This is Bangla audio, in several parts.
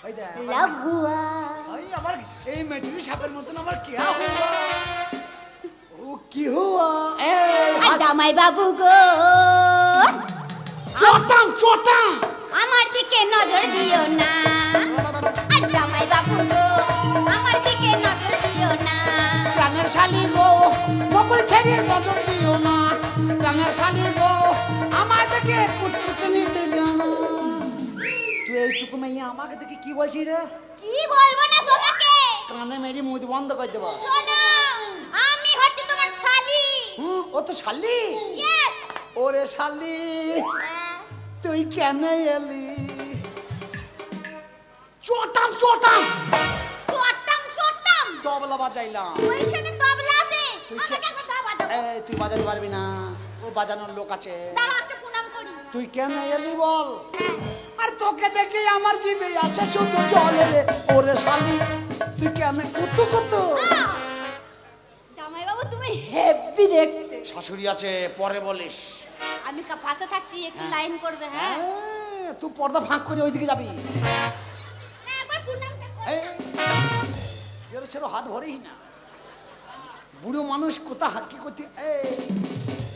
लव हुआ জামাই বাবু গো চটাম চটাম আমার দিকে নজর দিও না আর জামাই বাবু গো আমার দিকে নজর দিও না প্রাণের শালী গো বকুল ছেড়ে নজর দিও না প্রাণের শালী গো আমার দিকে কুটকুটনি দিও না তুই এইটুকু মেয়ে আমাকে দেখে কি বলছিস রে কি বলবো না তোমাকে কানে মেরি মুখ বন্ধ করে দেবো শোনো আমি হচ্ছে তোমার শালি ও তো শালি ইয়েস ওরে শালি তুই কেন এলি চটাম চটাম চট্টাম চট্টাম তবলা বাজাইলাম ওইখানে তবলা আছে আমাকে কথা বাজাবো এই তুই বাজাতে পারবি না ও বাজানোর লোক আছে দাঁড়াও একটা প্রণাম করি তুই কেন এলি বল আর তোকে দেখে আমার জিভে আসে শুধু জল রে ওরে শালি তুই কেন কুতু কুতু জামাই বাবু তুমি হেভি দেখতে শাশুড়ি আছে পরে বলিস আমি পাশে থাকছি একটু লাইন করবে হ্যাঁ তুই পর্দা ফাঁক করে ওইদিকে যাবি না একবার প্রণামটা এর ছেড়ে হাত ভরেই না বুড়ো মানুষ কোথা হাঁটি করতে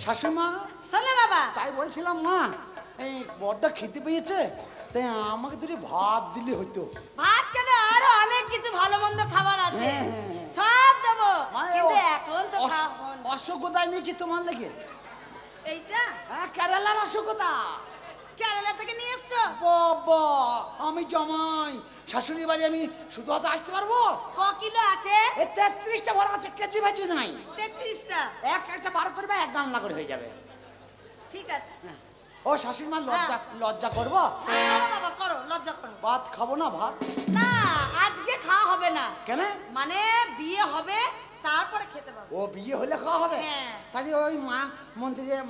শাশুমা শোনো বাবা তাই বলছিলাম মা এই বড়টা খেতে পেয়েছে তাই আমাকে দুটো ভাত দিলে হইতো ভাত কেন আরো অনেক কিছু ভালো মন্দ খাবার আছে হ্যাঁ। সব দেবো মা, কিন্তু এখন তো খাবো না। অসুখতায় নিয়েছি তোমার লেগে এইটা হ্যাঁ কেরালার অসুখতা কেরালা থেকে নিয়ে এসছো বাবা আমি জমাই শাশুড়ি বাড়ি আমি শুধু হাতে আসতে পারবো ক কিলো আছে এই 33টা ভরা আছে কেজি ভাজি নাই 33টা একটা বার করবে এক গামলা করে হয়ে যাবে ঠিক আছে ও শাশুড়ি মা লজ্জা লজ্জা করবো করো বাবা করো লজ্জা করো ভাত খাবো না ভাত না আজকে খাওয়া হবে না কেন মানে বিয়ে হবে তারপরে খেতে পাবো ও বিয়ে হলে খাওয়া হবে হ্যাঁ। তাহলে ওই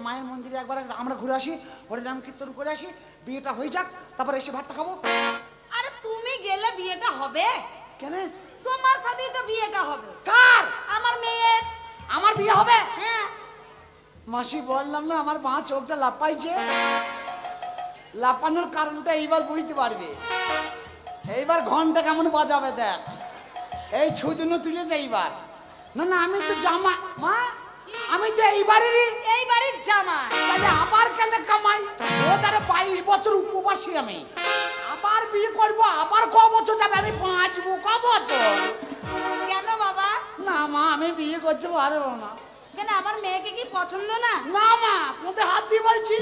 মায়ের মন্দিরে একবার আমরা ঘুরে আসি হরিনাম কীর্তন করে আসি বিয়েটা হয়ে যাক তারপরে এসে ভাতটা খাবো আরে তুমি গেলে বিয়েটা হবে কেন তোমার সাথেই তো বিয়েটা হবে কার আমার মেয়ের আমার বিয়ে হবে হ্যাঁ মাসি বললাম না আমার মা চোখটা লাপাইছে লাপানোর কারণটা এইবার বুঝতে পারবে এইবার ঘন্টা কেমন বাজাবে দেখ এই ছুজন্য তুলেছে এইবার না না আমি তো জামা মা আমি তো এইবারেরই এই বাড়ির জামাই তাহলে আবার কেন কামাই ও তারা 22 বছর উপবাসী আমি আবার বিয়ে করবো আবার ক বছর যাবে আমি বাঁচবো ক বছর কেন বাবা না মা আমি বিয়ে করতে পারবো না কেন আমার মেয়েকে কি পছন্দ না না মা কোথায় হাত দিয়ে বলছি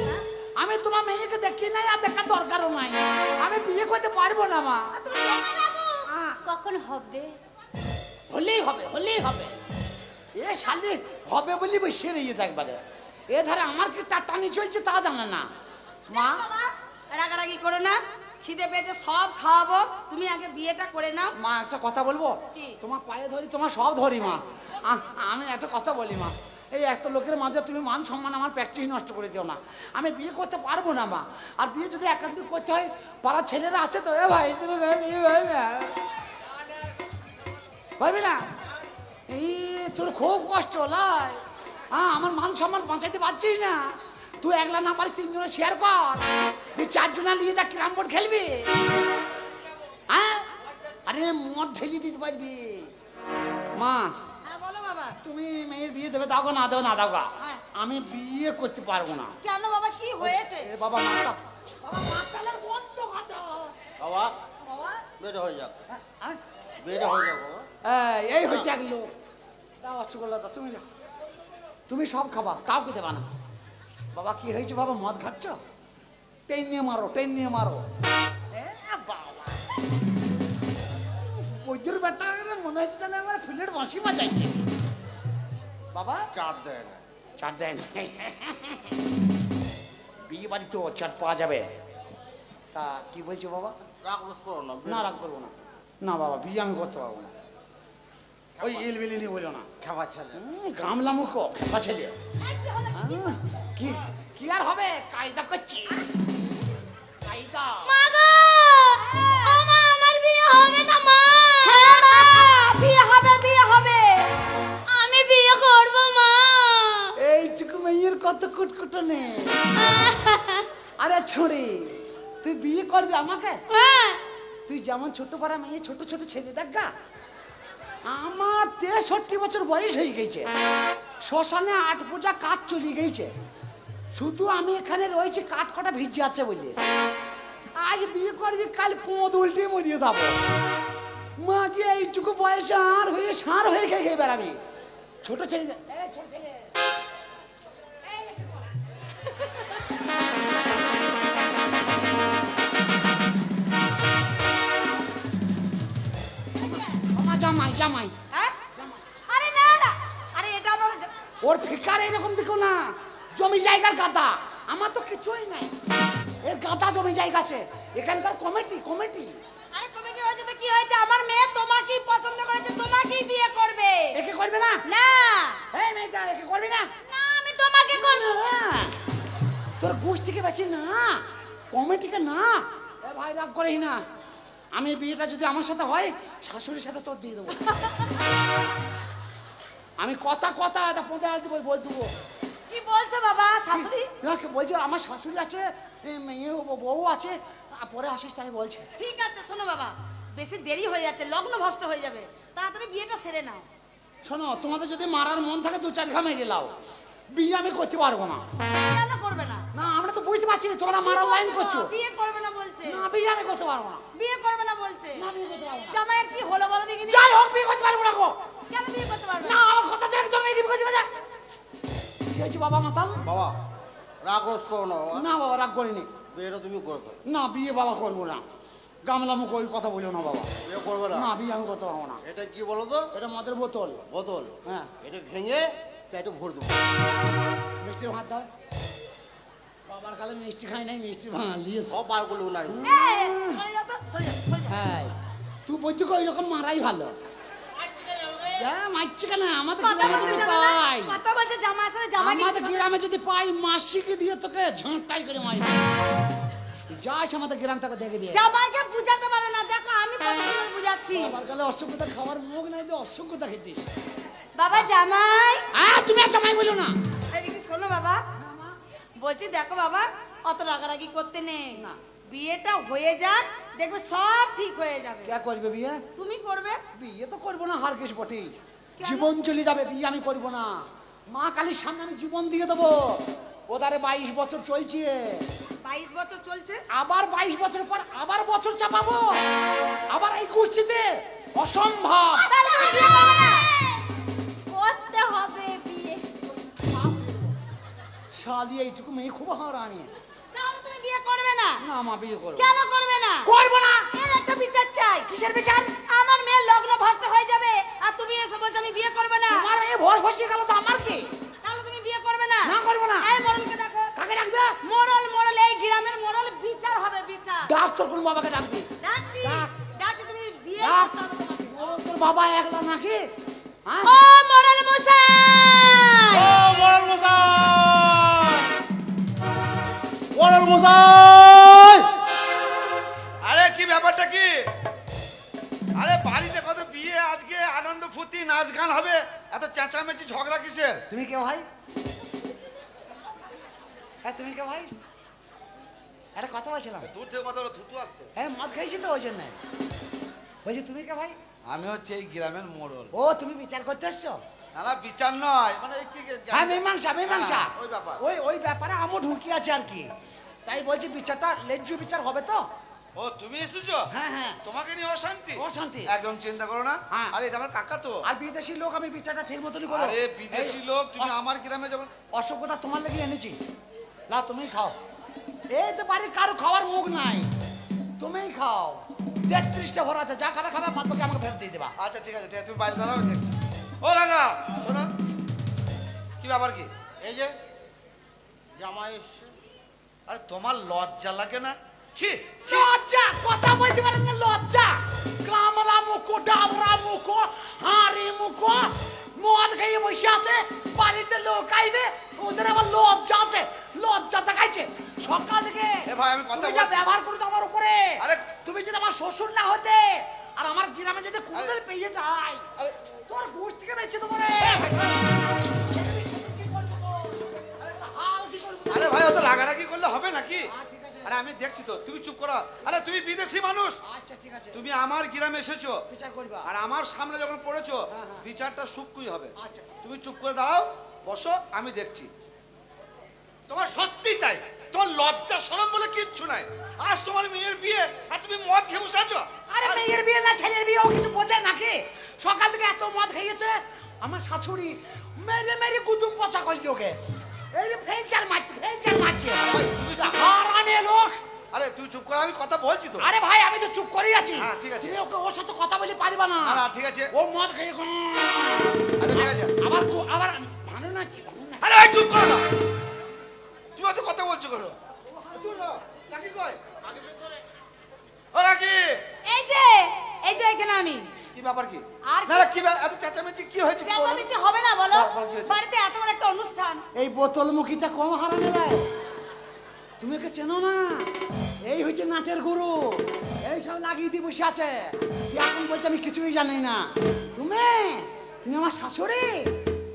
আমি তোমার মেয়েকে দেখি নাই আর দেখার দরকারও নাই আমি বিয়ে করতে পারবো না মা কখন হবে হলেই হবে হলেই হবে এ শালি হবে বলি বসে রইয়ে থাকবে এ ধারে আমার কি টাটানি চলছে তা জানে না মা বাবা রাগারাগি করো না খিদে পেয়েছে সব খাওয়াবো তুমি আগে বিয়েটা করে নাও মা একটা কথা বলবো কি? তোমার পায়ে ধরি তোমার সব ধরি মা আমি একটা কথা বলি মা এই এত লোকের মাঝে তুমি মান সম্মান আমার প্র্যাকটিস নষ্ট করে দিও না আমি বিয়ে করতে পারবো না মা আর বিয়ে যদি একান্ত করতে হয় পাড়ার ছেলেরা আছে তো এ ভাই তুমি বিয়ে হয় না ভাবি না এই তোর খুব কষ্ট লাই আমার মান সম্মান বাঁচাইতে পারছিস না তুই একলা না পারিস তিনজনে শেয়ার কর তুই চারজনা নিয়ে যা ক্যারাম বোর্ড খেলবি হ্যাঁ আরে মদ ঝেলিয়ে দিতে পারবি মা হ্যাঁ বলো বাবা তুমি মেয়ের বিয়ে দেবে দাও গো না দেবো না দাও গা হ্যাঁ। আমি বিয়ে করতে পারবো না কেন বাবা কি হয়েছে এ বাবা মাতা বাবা মাতালের বন্ধ কথা বাবা বাবা বের হয়ে যাক হ্যাঁ বের হয়ে যাক বাবা এই হচ্ছে এক লোক দাও রসগোল্লা দাও তুমি যাও তুমি সব খাবা কাউকে দেবা না বাবা কি হয়েছে বাবা মদ খাচ্ছ টেন নিয়ে মারো টেন নিয়ে মারো বাবা বৈদ্যুর ব্যাটা মনে হচ্ছে তাহলে আমার ফুলের বাঁশি বাজাইছে বাবা চাপ দেয় না চাট দেন বিয়ে বাড়ি তো চাট পাওয়া যাবে তা কি বলছো বাবা রাখবো শোনো না না রাগ করবো না না বাবা বিয়ে আমি করতে পারবো না ওই এলবেলি নিয়ে বলো না খাবার ছেলে গামলা মুখো খেপা ছেলে কি কি আর হবে কায়দা করছি কায়দা মা গো ও মা আমার বিয়ে হবে না মা হ্যাঁ মা বিয়ে হবে বিয়ে হবে আমি বিয়ে করব মা এইটুকু মেয়ের কত কুটকুটো নেই আরে ছড়ি তুই বিয়ে করবি আমাকে হ্যাঁ তুই যেমন ছোট পাড়া মেয়ে ছোট ছোট ছেলে দেখ গা, আমার 63 বছর বয়স হয়ে গেছে, শ্মশানে 8 পূজা কাঠ চলে গেছে, শুধু আমি এখানে রয়েছি কাঠ কটা ভিজে আছে বলে। আজ বিয়ে করবি, কাল পোঁদ উল্টে মরিয়ে যাবো। মা গিয়ে এইটুকু বয়সে সার হয়ে খেয়ে বেড়াবি। ছোট ছেলে, ছোট ছেলে জামাই জামাই হ্যাঁ? আরে না না, আরে এটা আমার ওর ফিকার এরকম দেখো না, জমি জায়গার গাদা, আমার তো কিছুই নাই, এর গাদা জমি জায়গা আছে, এখানকার কমিটি কমিটি। আরে কমিটি হয়েছে তো কি হয়েছে, আমার মেয়ে তোমাকেই পছন্দ করেছে, তোমাকেই বিয়ে করবে। একে করবে না? না এই মেয়েটা একে করবে না? না, আমি তোমাকে করব। তোর গোষ্ঠীকে বেশি না, কমিটিকে না। এ ভাই রাগ করেই না, আমি বিয়েটা যদি আমার সাথে হয় শাশুড়ির সাথে তোর দিয়ে দেবো। আমি কথা কথা এটা পৌঁছে আসতে বল দেবো। কি বলছো বাবা? শাশুড়ি বলছে আমার শাশুড়ি আছে, মেয়ে বউ আছে, পরে আসিস তাই বলছে। ঠিক আছে, শোনো বাবা, বেশি দেরি হয়ে যাচ্ছে, লগ্ন ভ্রষ্ট হয়ে যাবে, তাড়াতাড়ি বিয়েটা সেরে নাও। শোনো, তোমাদের যদি মারার মন থাকে 2-4 ঘা মেরে লাও, বিয়ে আমি করতে পারবো না। কেন করবে না? না আমরা তো বুঝতে পারছি না, তোমরা মারার লাইন করছো। বিয়ে করবে না বলছে। না বিয়ে আমি করতে পারবো না। বিয়ে করবে না বলছে। না বিয়ে করতে পারবো না। জামাইয়ের কি হলো বলো দেখিনি? যাই হোক বিয়ে করতে পারবো না গো। কেন বিয়ে করতে পারবে না আমার কথা চাই তুমি এই বিয়ে করতে কি হয়েছে বাবা মাতাল? বাবা রাগ রোজ করো না বাবা, না বাবা রাগ করিনি। বিয়েটা তুমি করবে। না বিয়ে বাবা করবো না, গামলা মুখ ওই কথা বলিও না বাবা। বিয়ে করবে না? না বিয়ে আমি করতে পারবো না। এটা কি বলো তো? এটা মদের বোতল। বোতল? হ্যাঁ। এটা ভেঙে একটু ভর দেবো। মিষ্টির ভাত দাও। বাবার কালে মিষ্টি খাই নাই, মিষ্টি ভাঙা নিয়েছে। সব বার করলে না। সরে যাও তো, সরে যাও, সরে যাও। হ্যাঁ তুই বলতে ওই রকম মারাই ভালো। হ্যাঁ মারছে কেন? আমাদের কথা গ্রামে বলছে যদি জানো না? পাই, কথা বলছে জামাই সাথে জামাই আমাদের গ্রামে যদি পাই মাসিকে দিয়ে তোকে ঝাঁটাই করে মারি। তুই যাস আমাদের গ্রাম থেকে দেখে দিয়ে। জামাইকে বুঝাতে পারো না, দেখো আমি কত সুন্দর বুঝাচ্ছি। বাবার কালে অসভ্যতা খাবার মুখ নাই, তো অসভ্যতা খেতিস। বাবা জামাই, তুমি আর জামাই বলো না। এদিকে শোনো বাবা, বলছি দেখো বাবা, অত রাগারাগি করতে নেই, না। বিয়েটা হয়ে যাক, দেখবে সব ঠিক হয়ে যাবে। কে করবে বিয়ে? তুমি করবে। বিয়ে তো করবো না, হার কেস বটে। কেন? জীবন চলে যাবে, বিয়ে আমি করবো না। মা কালীর সামনে আমি জীবন দিয়ে দেবো। ওদারে 22 বছর চলছে, 22 বছর চলছে, আবার 22 বছর পর আবার বছর চাপাবো, আবার এই কুষ্টিতে অসম্ভব। তাহলে তুমি বিয়ে করবে না? করতে হবে বিয়ে। শালি এইটুকু মেয়ে খুব হারামি। তাহলে তুমি বিয়ে করবে না? না মা বিয়ে করবো কেন করবে না? করবো না। এর একটা বিচার চাই। কিসের বিচার? আমার মেয়ের লগ্ন ভ্রষ্ট হয়ে যাবে আর তুমি এসে বলছো আমি বিয়ে করবে না। তোমার এই ভোজ ভসিয়ে গেল তো আমার কি? তাহলে তুমি বিয়ে করবে না? না করবো না। এই মোড়লকে ডাকো। কাকে ডাকবে? মোড়ল, মোড়ল, এই গ্রামের মোড়ল, বিচার হবে বিচার। ডাক্তার কোন বাবাকে ডাকবি? ডাকছি, ডাক। ডাকছি, তুমি বিয়ে ডাক। করতে হবে তোমাকে। ও তোর বাবা একলা নাকি? হ্যাঁ? ও মোড়ল মশাই, ও বড় মশাই! বড় মশাই! আরে কি ব্যাপারটা কি? আরে বাড়িতে কত বিয়ে, আজকে আনন্দ ফুর্তি নাচ গান হবে, এত চেঁচামেচি ঝগড়া কিসের? তুমি কে ভাই? হ্যাঁ তুমি কে ভাই? একটা কথা বলছিলাম। দূর থেকে কত থুতু আসছে। হ্যাঁ মদ খাইছি তো ওই জন্য। বলছি তুমি কে ভাই? আমি হচ্ছে এই গ্রামের মোড়ল। ও তুমি বিচার করতে এসছো? না না বিচার নয়, মানে এই হ্যাঁ মীমাংসা মীমাংসা। হ্যাঁ, ওই ব্যাপার। ওই ব্যাপারে আমও ঢুকি আছে আর কি। তাই বলছি বিচারটা লেজ্জু বিচার হবে তো? ও তুমি এসেছো? হ্যাঁ হ্যাঁ। তোমাকে নিয়ে অশান্তি? অশান্তি। একদম চিন্তা করো না। হ্যাঁ। আরে এটা আমার কাকা তো। আর বিদেশি লোক, আমি বিচারটা ঠিক মতনই করবো। আরে বিদেশি লোক, তুমি আমার গ্রামে যাবেন? অসভ্যতা তোমার লেগে এনেছি। না তুমি খাও। এই তো বাড়ির কারো খাওয়ার মুখ নাই, তুমিই খাও। 33টা ভরা আছে, যা খাবে খাবে, বাদ বাকি আমাকে ফেরত দিয়ে দেবা। আচ্ছা ঠিক আছে, ঠিক আছে, তুমি বাইরে দাঁড়াও। দেখছি। ও কাকা শোনো, কি ব্যাপার কি? এই যে জামাই এসছে। আরে তোমার লজ্জা লাগে না? ছি ছি। লজ্জা কথা বলতে পারেন না, লজ্জা। কামলা মুখো, ডাবরা মুখো, হাঁড়ি মুখো, মদ খেয়ে বসে আছে, বাড়িতে লোক আইবে, ওদের আবার লজ্জা আছে, লজ্জা দেখাইছে সকাল থেকে। এ ভাই, আমি কথা তুমি যা বলছি। ব্যবহার করছো আমার উপরে, আরে তুমি যদি আমার শ্বশুর না হতে আর আমার গ্রামে যদি কোনোদিন পেয়ে যায়, তোর ঘুষ থেকে বেঁচে দেবো রে। আরে ভাই, অত রাগারাগি করলে হবে নাকি? আরে আরে আমি দেখছি তো, তুমি চুপ করো। আরে তুমি বিদেশি মানুষ, আচ্ছা ঠিক আছে, তুমি আমার গ্রামে এসেছো, বিচার করবা। আর আমার সামনে যখন পড়েছো, হ্যাঁ, হ্যাঁ। বিচারটা সুক্কুই হবে। আচ্ছা। তুমি চুপ করে দাঁড়াও, বসো, আমি দেখছি। তোমার সত্যি তাই, তোমার লজ্জা শরম বলে কিচ্ছু নাই। আজ তোমার মেয়ের বিয়ে আর তুমি মদ খেয়ে বসে আছো। আরে মেয়ের বিয়ে না ছেলের বিয়ে, ও কিছু বোঝে নাকি? সকাল থেকে এত মদ খেয়েছে আমার শাশুড়ি, মেরে মেরে কুতুব পচা করলি ওকে। এই যে ফেলচার মারছে হারামে লোক। আরে তুই চুপ করো, আমি কথা বলছি তো। আরে ভাই আমি তো চুপ করেই আছি। হ্যাঁ, ঠিক আছে। তুমি ওকে ওর সাথে কথা বলে পারবা না। না, না, ঠিক আছে। ও মদ খেয়ে আচ্ছা, ঠিক আছে। আবার ভালো না। আরে ভাই চুপ করো না, তুমি অত কথা বলছো কেন? চুপ করো। কাকি কই? ও কাকি, এই যে এখানে আমি। কি ব্যাপার কি? আর না না, কি এত চেঁচামেচি কি হয়েছে? কি বলো? চেঁচামেচি হবে না বলো? বল, কি হয়েছে? বাড়িতে এত বড় একটা অনুষ্ঠান। এই বোতল মুখিটা কম হারামে লাই। তুমি ওকে চেনো না? এই হচ্ছে নাটের গুরু, এই সব লাগিয়ে দিয়ে বসে আছে। কি এখন বলছে আমি কিছুই জানি না। তুমি তুমি আমার শাশুড়ি।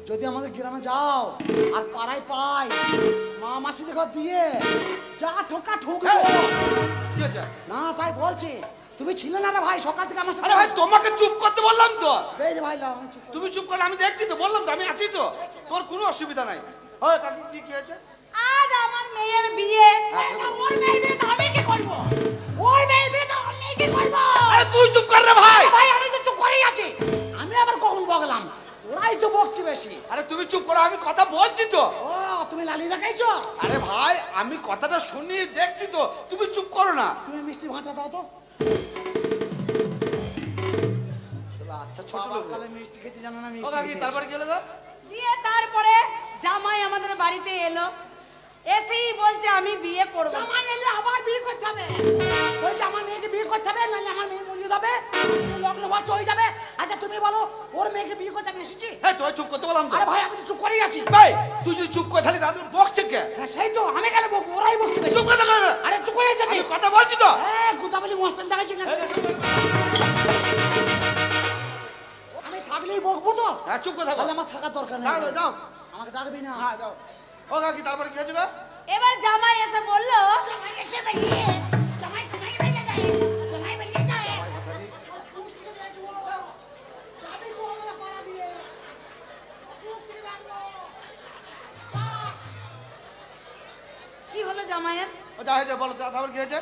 যদি আমাদের গ্রামে যাও আর পাড়ায় পাই মা মাসিদের ঘর দিয়ে যা ঠোকা ঠুকবো। কি হয়েছে? না তাই বলছি, তুমি ছিলে না রে ভাই সকাল থেকে আমার সাথে। আরে ভাই তোমাকে চুপ করতে বললাম তো। এই যে ভাই লাও, আমি চুপ করো। তুমি চুপ করো, আমি দেখছি তো, বললাম তো আমি আছি তো, তোর কোনো অসুবিধা নাই। ওই কাকি কি হয়েছে? আজ আমার মেয়ের বিয়ে। ওর মেয়ের বিয়ে তো আমি কি করবো? ওর মেয়ের বিয়ে তো আমি কি করবো? আরে তুই চুপ কর রে ভাই। ভাই আমি তো চুপ করেই আছি। আমি আবার কখন বকলাম? ওরাই তো বকছি বেশি। আরে তুমি চুপ করো, আমি কথা বলছি তো। ও তুমি লালি দেখাইছো? আরে ভাই আমি কথাটা শুনি দেখছি তো, তুমি চুপ করো না। তুমি মিষ্টি ভাঁটা দাও তো। আচ্ছা ছোট বাবা লোক। কালে মিষ্টি খেতে জানো না, ও মিষ্টি কাকি খেতে তারপর কি হলো গো? দিয়ে তারপরে জামাই আমাদের বাড়িতে এলো, এসেই বলছে আমি বিয়ে করব। জামাই এলে আবার বিয়ে করতে হবে। বলছে আমার মেয়েকে বিয়ে করতে হবে, নাহলে আমার মেয়ে মরিয়ে যাবে, লগ্ন বাচ্চ হয়ে যাবে। আচ্ছা তুমি বলো, ওর মেয়েকে বিয়ে করতে আমি এসেছি? এই তুই চুপ করতে বললাম তো। আরে ভাই আমি তো চুপ করেই আছি। ভাই তুই যদি চুপ করে তাহলে দাদু বকছে কে? হ্যাঁ, সেই তো আমি গেলে বকবো, ওরাই বকছে বেশি। চুপ করে থাকো না। আরে চুপ করে যাচ্ছি। আমি কথা বলছি তো। হ্যাঁ গুতাবলি মস্তান দেখাচ্ছি না। এই যে, চুপ করে। আমি থাকলেই বকবো তো। হ্যাঁ চুপ করে থাকো। তাহলে আমার থাকার দরকার নেই। যাও, যাও। আমাকে ডাকবি না। হ্যাঁ যাও। ও কাকি তারপরে কি হয়েছে গো? এবার জামাই এসে বলল, জামাই এসে বেরিয়ে, জামাই বেরিয়ে যায়, জামাই বেরিয়ে যায়। পুষ্টি করে যাচ্ছি ও। যাবি তো আমাদের পাড়া দিয়ে। পুষ্টি বাঁধবো। যাস। কি হলো জামাইয়ের? ও যা হয়েছে বলো, তারপর কি হয়েছে?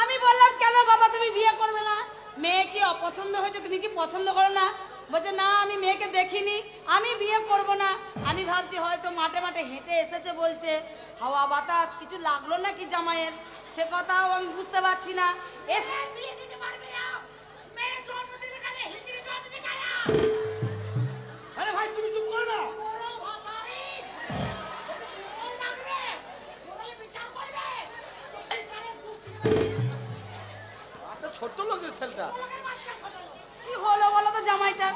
আমি বললাম কেন বাবা তুমি বিয়ে করবে না? মেয়ে কি অপছন্দ হয়েছে, তুমি কি পছন্দ করো না? বলছে না আমি মেয়েকে দেখিনি, আমি বিয়ে করব না। আমি ভাবছি হয়তো মাঠে মাঠে হেঁটে এসেছে বলছে, হাওয়া বাতাস কিছু লাগলো নাকি জামাইয়ের, সে কথাও আমি বুঝতে পারছি না। বিয়ে দিতে পারবি না। মেয়ে জন্মদিনে গেলে হিজড়ি জন্মদিনে গেল। আরে ভাই তুমি চুপ করো না। মোরল ভাতারি। মোরল ডাকবে। মোরল বিচার করবে। তো বিচারে পুষ্টি করে। আচ্ছা ছোট লোক যে ছেলেটা। মোরলের বাচ্চা ছোট লোক। কি হলো বলো তো জামাইটা?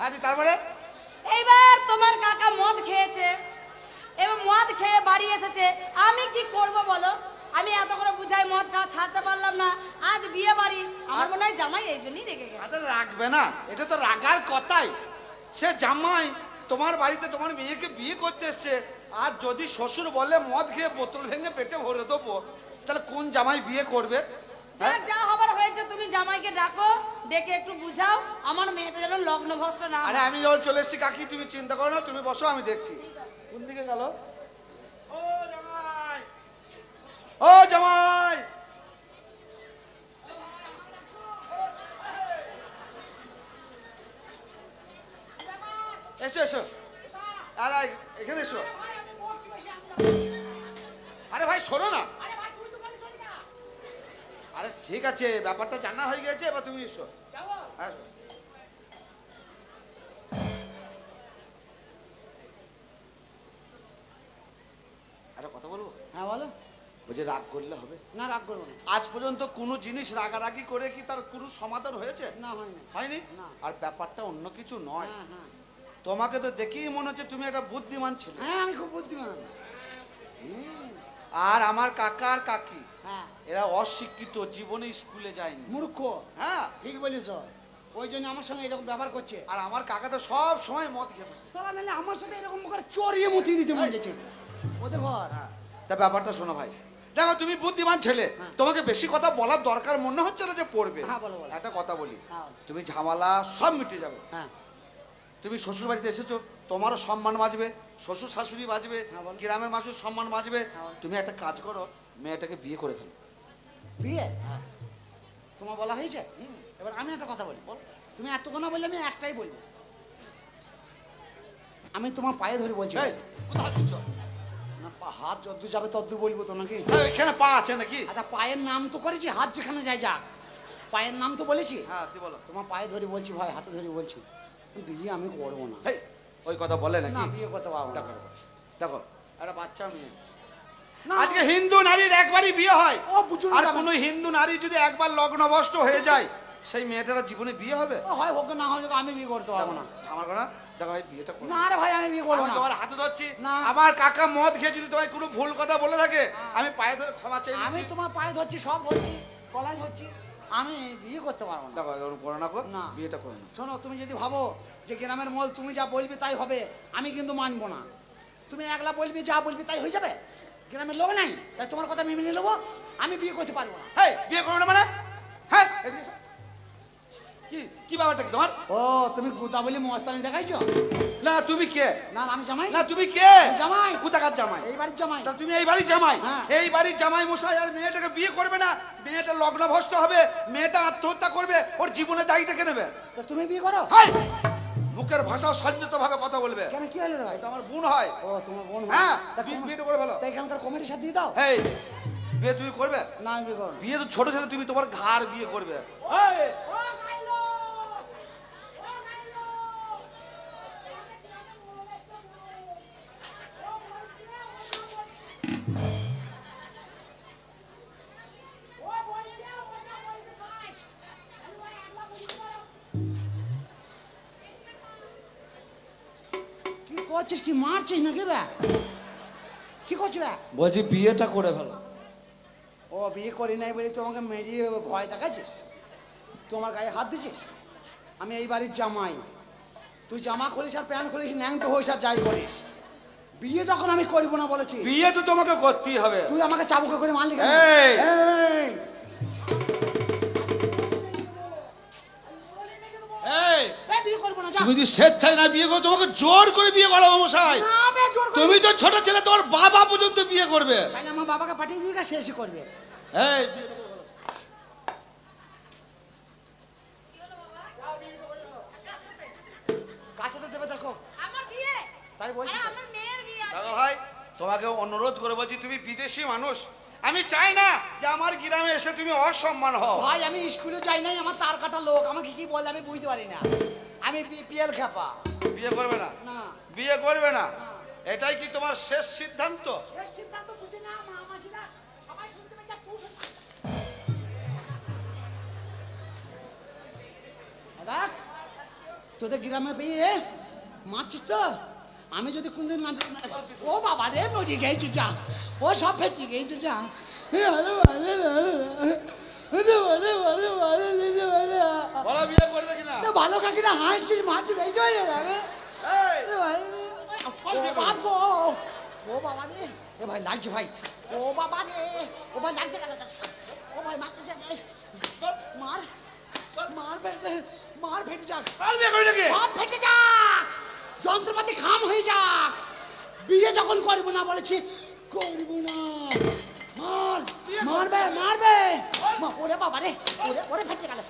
আচ্ছা তারপরে? এইবার তোমার কাকা মদ খেয়েছে, এবার মদ খেয়ে বাড়ি এসেছে, আমি কি করব বলো? আমি এত করে বুঝাই মদ খাওয়া ছাড়তে পারলাম না। আজ বিয়ে বাড়ি, আমার মনে হয় জামাই এই জন্যই রেগে গেছে। আচ্ছা রাখবে না, এটা তো রাগার কথাই। সে জামাই তোমার বাড়িতে তোমার মেয়েকে বিয়ে করতে এসছে, আর যদি শ্বশুর বলে মদ খেয়ে বোতল ভেঙে পেটে ভরে দেবো, তাহলে কোন জামাই বিয়ে করবে? যাক যা হবার হয়েছে, তুমি জামাইকে ডাকো, ডেকে একটু বুঝাও আমার মেয়েটা যেন লগ্ন ভ্রষ্ট না হয়। আরে আমি যখন চলে এসেছি কাকি, তুমি চিন্তা করো না, তুমি বসো আমি দেখছি। কোন দিকে গেল? ও জামাই, ও জামাই, এসো এসো। আরে এখানে এসো। ভাই আমি বলছি বেশি আমি যাবো। আরে ভাই শোনো না। আরে ভাই তুই তো বলিস না। আরে ঠিক আছে, ব্যাপারটা জানা হয়ে গেছে, এবার তুমি এসো। যাবো। হ্যাঁ আরে কথা বলবো? হ্যাঁ বলো। বলছে রাগ করলে হবে? না রাগ করবো না। আজ পর্যন্ত কোনো জিনিস রাগারাগি করে কি তার কোনো সমাধান হয়েছে? না হয়নি। হয়নি? না। আর ব্যাপারটা অন্য কিছু নয়। হ্যাঁ হ্যাঁ। তোমাকে তো দেখেই মনে হচ্ছে তুমি একটা বুদ্ধিমান ছেলে। হ্যাঁ আমি খুব বুদ্ধিমান। আর আমার কাকা আর কাকি হ্যাঁ এরা অশিক্ষিত, জীবনে স্কুলে যায়নি। মূর্খ। হ্যাঁ, ঠিক বলেছ। ওই জন্য আমার সঙ্গে এরকম ব্যবহার করছে। আর আমার কাকা তো সব সময় মদ খেতে। সালা নাহলে আমার সাথে এরকম করে চড়িয়ে মুতিয়ে দিতে মন যাচ্ছে ওদের ঘর। হ্যাঁ, তা ব্যাপারটা শোনো ভাই, দেখো তুমি বুদ্ধিমান ছেলে, তোমাকে বেশি কথা বলার দরকার মনে হচ্ছে না যে পড়বে। হ্যাঁ, বলো, বলো। একটা কথা বলি, হ্যাঁ। তুমি ঝামেলা সব মিটে যাবে। হ্যাঁ তুমি শ্বশুর বাড়িতে এসেছো, তোমারও সম্মান বাঁচবে, শ্বশুর শাশুড়ি বাঁচবে, হ্যাঁ, বলো। গ্রামের মানুষের সম্মান বাঁচবে। হ্যাঁ, বলো। তুমি একটা কাজ করো, মেয়েটাকে বিয়ে করে ফেলো। বিয়ে তোমার বলা হয়েছে? এবার আমি একটা কথা বলি, বল। তুমি এত কথা বললে আমি একটাই বলবো, আমি তোমার পায়ে ধরে বলছি। এই, কোথায় হাত দিচ্ছ? না, হাত যদ্দু যাবে তদ্দু বলবো তো নাকি? এই, এখানে পা আছে নাকি? আচ্ছা, পায়ের নাম তো করেছি, হাত যেখানে যাই যাক, পায়ের নাম তো বলেছি। হ্যাঁ তুই বলো। তোমার পায়ে ধরে বলছি ভাই, হাতে ধরে বলছি, বিয়ে আমি করবো না। এই, ওই কথা বলে না, নাকি? বিয়ে করতে পারবো না। দেখো দেখো, একটা বাচ্চা মেয়ে। না। আজকে হিন্দু নারীর একবারই বিয়ে হয়। ও, বুঝুন আর যাবে। কোনো হিন্দু নারী যদি একবার লগ্নভ্রষ্ট হয়ে যায়, সেই মেয়েটার জীবনে বিয়ে হবে? ও, হয় হোক না হোক, আমি বিয়ে করতে পারবো না। আমার কথা দেখো, ভাই বিয়েটা করো। না রে ভাই, আমি বিয়ে করবো আমি না। তোমার হাতে ধরছি। না। আমার কাকা মদ খেয়ে যদি তোমায় কোনো ভুল কথা বলে থাকে, আমি পায়ে ধরে ক্ষমা চাই। আমি তোমার পায়ে ধরছি, সব ধরছি, কলাই ধরছি, আমি বিয়ে করতে পারবো না। দেখো এরকম করো না গো। না। বিয়েটা করো না। শোনো, তুমি যদি ভাবো যে গ্রামের মল তুমি যা বলবি তাই হবে, আমি কিন্তু মানবো না। তুমি একলা বলবি, যা বলবি তাই হয়ে যাবে, গ্রামের লোক নাই, তাই তোমার কথা আমি মেনে নেবো, আমি বিয়ে করতে পারবো না। হেই, বিয়ে করবে না মানে? হ্যাঁ, এদিকে এসো। কি কি ব্যাপারটা কি তোমার? ও, তুমি গুতা বলি মস্তানি দেখাইছো? না তুমি কে? না, আমি জামাই। না তুমি কে? আমি জামাই। কোথাকার জামাই? এই বাড়ির জামাই। তা তুমি এই বাড়ির জামাই? হ্যাঁ। এই বাড়ির জামাই মশাই আর মেয়েটাকে বিয়ে করবে না, মেয়েটা লগ্নভ্রষ্ট হবে, মেয়েটা আত্মহত্যা করবে, ওর জীবনের দায়িত্ব কে নেবে? তো তুমি বিয়ে করো? হাই! মুখের ভাষা সংযত ভাবে কথা বলবে। কেন, কি হলো রে ভাই? এটা আমার বোন হয়। ও, তোমার বোন? হ্যাঁ, তা বিয়েটা করে ফেলো। তাই এখানকার কমিটির সাথে দিয়ে দাও। এই বিয়ে তুমি করবে? না, আমি বিয়ে করবো না। বিয়ে তো ছোট ছেলে, তুমি তোমার ঘাড় বিয়ে করবে। এই, কি করছিস, কি মারছিস নাকি বে? কি করছিস বে? বলছি বিয়েটা করে ফেলো। ও, বিয়ে করি নাই বলে তোমাকে মেরিয়ে ভয় দেখাচ্ছিস, তোমার গায়ে হাত দিছিস? আমি এই বাড়ির জামাই, তুই জামা খুলিস আর প্যান্ট খুলিস, ন্যাংটো হইস আর যাই করিস, বিয়ে যখন আমি করবো না বলেছি, বিয়ে তো তোমাকে করতেই হবে। তুই আমাকে চাবুকে করে মারলি কেন? এই! এই! এই, এই, বিয়ে করবো না, যা। তুমি যদি স্বেচ্ছায় না বিয়ে করো, তোমাকে জোর করে বিয়ে করাবো মশাই। না বে, জোর করে। তুমি তো ছোট ছেলে, তোমার বাবা পর্যন্ত বিয়ে করবে। তাহলে আমার বাবাকে পাঠিয়ে দিয়ে সে এসে করবে। এই কার সাথে দেবে দেখো, আমার বিয়ে? তাই বলছি আরে, তো। আমার মেয়ের বিয়ে। দেখো ভাই, তোমাকে অনুরোধ করে বলছি, তুমি বিদেশি মানুষ, আমি চাই না যে আমার গ্রামে এসে তুমি অসম্মান হও। ভাই, আমি স্কুলে যাই নাই, আমার তার কাটা লোক, আমাকে কি বলে আমি বুঝতে পারি না, আমি পিএল খেপা। বিয়ে করবে না? না। বিয়ে করবে না, এটাই কি তোমার শেষ সিদ্ধান্ত? শেষ সিদ্ধান্ত বুঝি না, মা মাসিরা সবাই শুনতে পেয়েছে, তুই শুনতে। দেখ, তোদের গ্রামে পেয়ে মারছিস তো, আমি যদি কোনদিন না, ও বাবা রে, মরে গেছে যা, ও সব ফেটে গেছে যা। বলো বিয়ে করবে কিনা? ভালো কাকিনা হাসছিস, মারছিস, এই জন্য এই, ও বাপ গো, ও বাবা রে, এ ভাই লাগছে ভাই, ও বাবা রে, ও ভাই লাগছে কেন? ও ভাই মারতে দে, মার মার ফেটে, মার ফেটে যাক, আর বিয়ে করবে নাকি? সব ফেটে যাক, যন্ত্রপাতি খাম হয়ে যাক, বিয়ে যখন করবো না বলেছি, করবো না। মার, মারবে মারবে, ওরে বাবা রে, ওরে ওরে ফেটে গেল,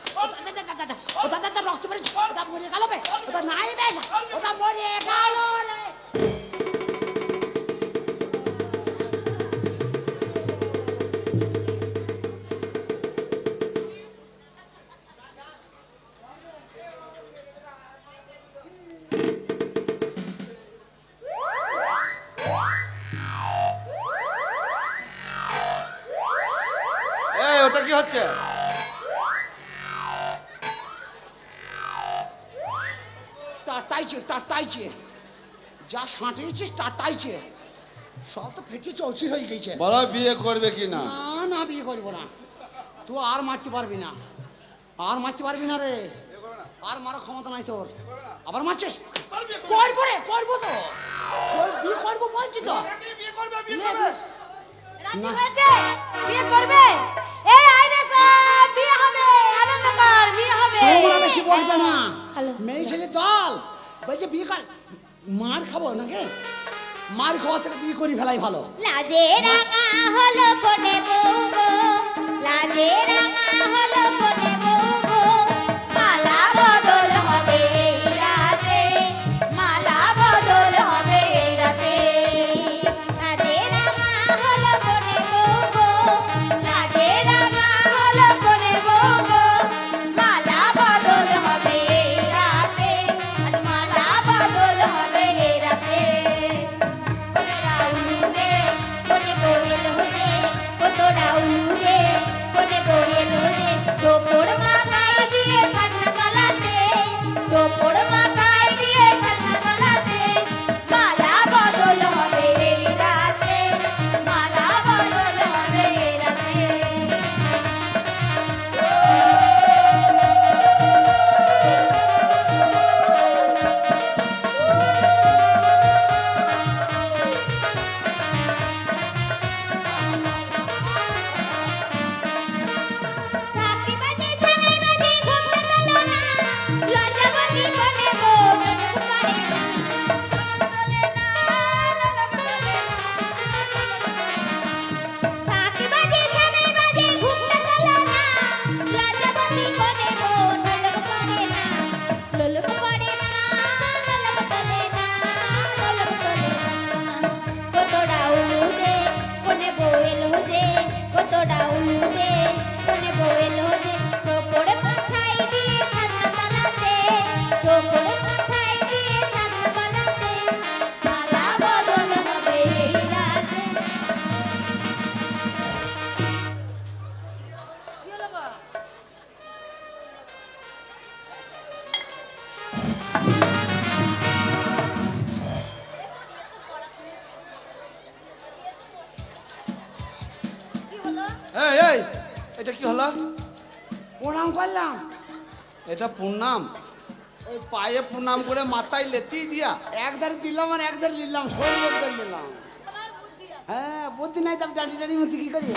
ওটা রক্ত বেড়ে, ওটা মরে গেল বে, ওটা নাই বেশ, ওটা মরে গেল রে। এই, ওটা কি হচ্ছে? টাটাইছে, যা সাঁটিয়েছিস টাটাইছে, সব তো ফেটে চৌচির হয়ে গেছে। বলো বিয়ে করবে কিনা? না না, বিয়ে করবো না, তুই আর মারতে পারবি না, আর মারতে পারবি না রে, আর মারার ক্ষমতা নাই তোর, আবার মারছিস? করবো রে, করবো তো, বিয়ে করবো বলছি তো। বিয়ে করবে, বিয়ে লে, করবে। রাজি হয়েছে বিয়ে করবে? এই আইরে সব বিয়ে হবে, আনন্দ কর, বিয়ে হবে। তোমরা বেশি বলবে না। হ্যালো। মেয়ে ছেলে দল বলছে বিয়ে কর, মার খাবো নাকি? মার খাওয়া থেকে বিয়ে করি ফেলাই ভালো। লাজে রাঙা হলো কোনে বউ গো, লাজে রাঙা হলো কোনে বউ গো, মালা বদল হবে এই রাতে, মালা বদল হবে এই রাতে। লাজে রাঙা হলো কোনে বউ গো, লাজে রাঙা হলো কোনে বউ গো, মালা বদল হবে এই রাতে, আজ মালা বদল হবে এই রাতে। কোনে বউয়েল হলে, কতটা উলুদে, কোনে বউয়েল হলে, তোপড় মাথায় দিয়ে সাজনা গলাতে, তোপড় মাথায় দিয়ে সাজনা গলাতে, মালা বদল হবে এই রাতে, মালা বদল হবে এই রাতে। সাকি বাজে সানাই বাজে ঘুমটা তোলো না, লজ্জাবতী কোনে বউ ননদ পারে না, সাকি বাজে সানাই বাজে ঘুমটা তোলো না, লজ্জাবতী কোনে বউ ননদ পারে না, ললক পারে না, ললক পারে না, ললক পারে না। কতটা উলুদে, কোনে বউয়েল হদে, কতটা উলুদে, কোনে বউয়েল হদে, তোপড় মাথায় দিয়ে সাজনা গলাতে, তোপড় মাথায় দিয়ে সাজনা গলাতে, মালা বদল হবে এই রাতে। কি হলো গো? কি হলো? এই এই এটা কি হলো? প্রণাম করলাম। এটা প্রণাম? ওই পায়ে প্রণাম করে মাথায় লেতি দিয়া? একদার দিলাম আর একদার নিলাম, শরীর একদার নিলাম। তোমার বুদ্ধি আছে। হ্যাঁ বুদ্ধি নাই তো আমি ডাঁটি ডাঁটি মধ্যে কি করি?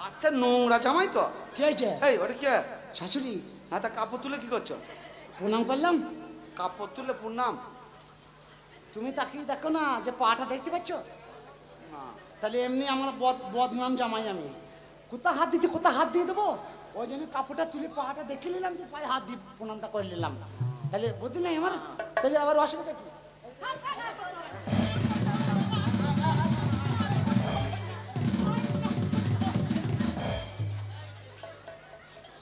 আচ্ছা নোংরা জামাই তো। কি হয়েছে? এই ওটা কি? শাশুড়ি হ্যাঁ, তা কাপড় তুলে কি করছো? প্রণাম করলাম। কাপড় তুলে প্রণাম? তুমি তাকিয়ে দেখো না যে পাটা দেখতে পাচ্ছ? না। তাহলে এমনি আমার বদনাম জামাই আমি। কোথা হাত দিতে কোথা হাত দিয়ে দেবো, ওই জন্য কাপড়টা তুলে পাটা দেখে নিলাম যে পায়ে হাত দিয়ে প্রণামটা করে নিলাম। তাহলে বুদ্ধি নাই আমার, তাহলে আবার অসুবিধা কি?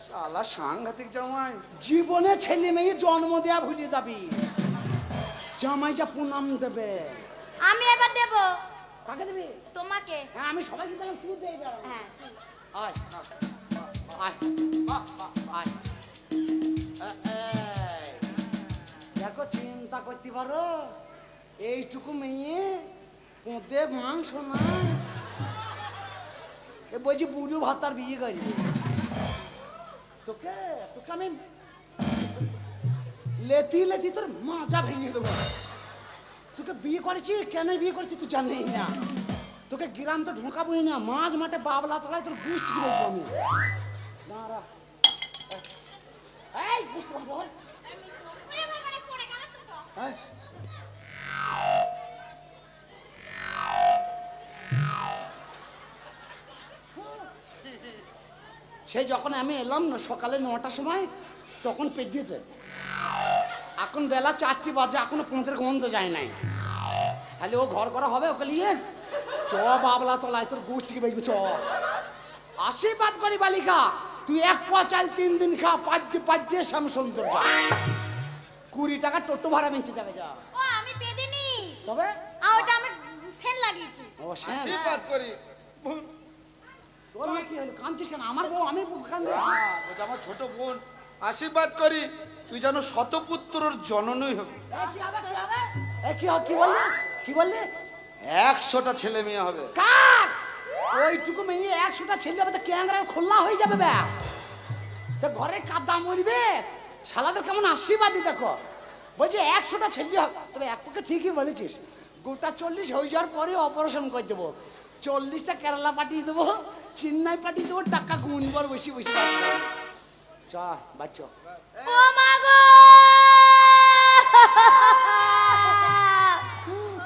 শালা সাংঘাতিক জামাই। জীবনে ছেলে মেয়ে জন্ম দেয়া ভুলে যাবি, জামাই যা প্রণাম দেবে। আমি এবার দেব কাকে দেবে? তোমাকে। হ্যাঁ আমি সবাইকে দিলাম, তুই দিয়ে দাও। হ্যাঁ আয় আয় আয়। এই, দেখো চিন্তা করতে পারো, এইটুকু মেয়ে ওতে মাংস না, এ বলছি বুড়ো ভাতার বিয়ে করি। তোকে তোকে আমি লেতি লেতি তোর মাজা ভেঙে দেবো। তোকে বিয়ে করেছি, কেন বিয়ে করেছি তুই জানিস না। তোকে গ্রাম তো ঢোকাবোই না, মাঝ মাঠে বাবলা তোলায় তোর গুষ্টি কি বলবো আমি। দাঁড়া, এই বুঝতে পারবো। হ্যাঁ সেই যখন আমি এলাম না সকালে 9টার সময়, তখন পেদিয়েছে। এখন বেলা 4টি বাজে, এখনো 15 গন্ধ যায় নাই। তাহলে ও ঘর করা হবে ওকে নিয়ে চ বাবলা তলায় তোর গোষ্ঠীকে বেজবে চ। আশীর্বাদ করি বালিকা, তুই 1 পোয়া চাল 3 দিন খা, 5 দিয়ে শ্যামসুন্দর যা। 20 টাকা টোটো ভাড়া বেঁচে যাবে যা। ও আমি পেদিনি, তবে ওটা আমি সেন লাগিয়েছি। ও শ্যাম, আশীর্বাদ করি। তোর কি হলো? কাঁদছিস কেন? আমার বউ, আমি কাঁদবো? ওটা আমার ছোট বোন। আশীর্বাদ করি তুই যেন শতপুত্রর জননই হবে। কি হবে কি হবে? কি বললি? কি বললি? 100টা ছেলে মেয়ে হবে। কার ওইটুকু মেয়ে 100টা ছেলে হবে তো ক্যাংরা খোলা হয়ে যাবে বে। তো ঘরে কাদা মরবে, শালাদের কেমন আশীর্বাদই দেখো। বলছি 100টা ছেলে হবে, তবে এক পক্ষে ঠিকই বলেছিস, গোটা 40 হয়ে যাওয়ার পরে অপারেশন করে দেবো। 40টা কেরালা পাঠিয়ে দেবো, চেন্নাই পাঠিয়ে দেবো, টাকা গুনবার বেশি বেশি চ বাচ্চ। ও মা গো